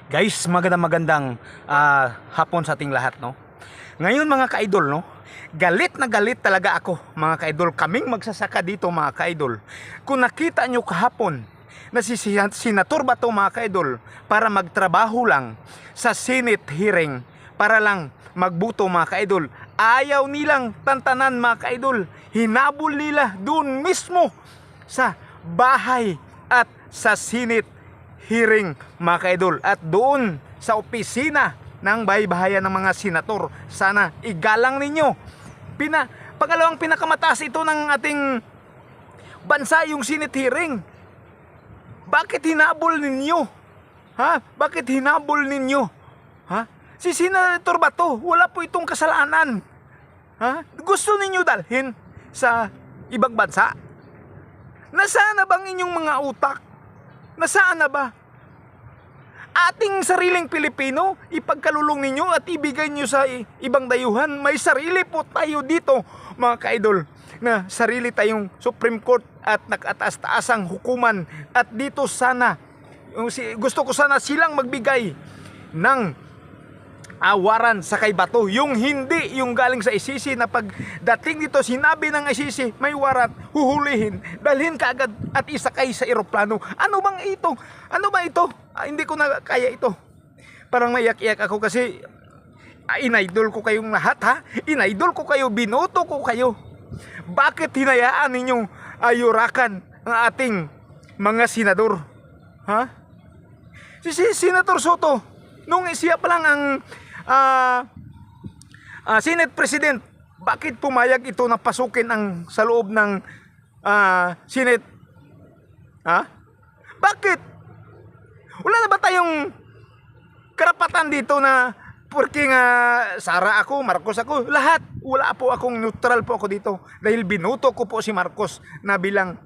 Guys, magandang hapon sa ating lahat, no? Ngayon mga ka-idol, no? Galit na galit talaga ako, mga ka-idol. Kaming magsasaka dito, mga ka-idol. Kung nakita nyo kahapon na si Senator Bato, mga ka-idol, para magtrabaho lang sa Senate hearing, para lang magbuto, mga ka-idol, ayaw nilang tantanan, mga ka-idol. Hinabol nila doon mismo sa bahay at sa Senate hearing, mga ka-idol, at doon sa opisina ng bahay-bahayan ng mga senator. Sana igalang ninyo. Pangalawang pinakamataas ito ng ating bansa, yung Senate hearing. Bakit hinabol ninyo? Ha? Bakit hinabol ninyo? Ha? Si Senator Bato, wala po itong kasalanan. Ha? Gusto ninyo dalhin sa ibang bansa? Nasaan na bang inyong mga utak? Nasaan na ba? Ating sariling Pilipino, ipagkalulong ninyo at ibigay nyo sa ibang dayuhan. May sarili po tayo dito, mga ka-idol, na sarili tayong Supreme Court at nakataas-taasang hukuman. At dito sana, gusto ko sana silang magbigay ng awaran sa kay Bato. Yung hindi yung galing sa ICC na pagdating dito, sinabi ng ICC, may warat, huhulihin, dalhin kaagad at isakay sa eroplano. Ano bang ito? Ano ba ito? Hindi ko na kaya ito. Parang maiyak-iyak ako kasi inaidol ko kayong lahat, ha? Inaidol ko kayo, binoto ko kayo. Bakit hinayaan ninyong ayurakan ang ating mga senador? Ha? Si Senator Soto, nung siya pa lang ang Senate President, bakit pumayag ito na pasukin ang sa loob ng Senate? Ha? Bakit? Wala na ba tayong karapatan dito na porque nga Sara ako, Marcos ako, lahat. Wala po akong neutral po ako dito dahil binoto ko po si Marcos na bilang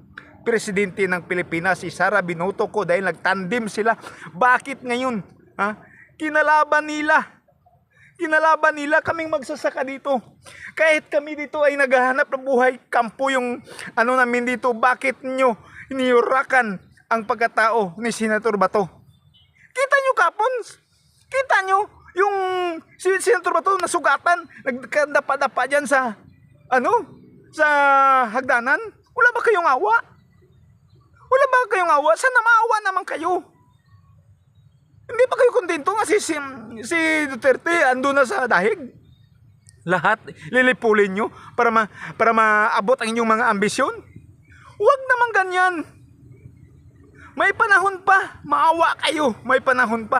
presidente ng Pilipinas. Si Sara binoto ko dahil nagtandem sila. Bakit ngayon? Ha? Kinalaban nila kaming magsasaka dito. Kahit kami dito ay naghahanap ng buhay, kampo yung namin dito. Bakit nyo niyurakan ang pagkatao ni Senator Bato? Kita nyo kapon? Kita nyo yung si Senator Bato nasugatan, nagkadapa-dapa dyan sa sa hagdanan? Wala ba kayong awa? Wala ba kayong awa? Sana maawa naman kayo. Hindi ba kayo kontento nga si Duterte ando na sa dahig? Lahat lilipulin nyo para maabot ang inyong mga ambisyon? Huwag naman ganyan. May panahon pa, maawa kayo, may panahon pa.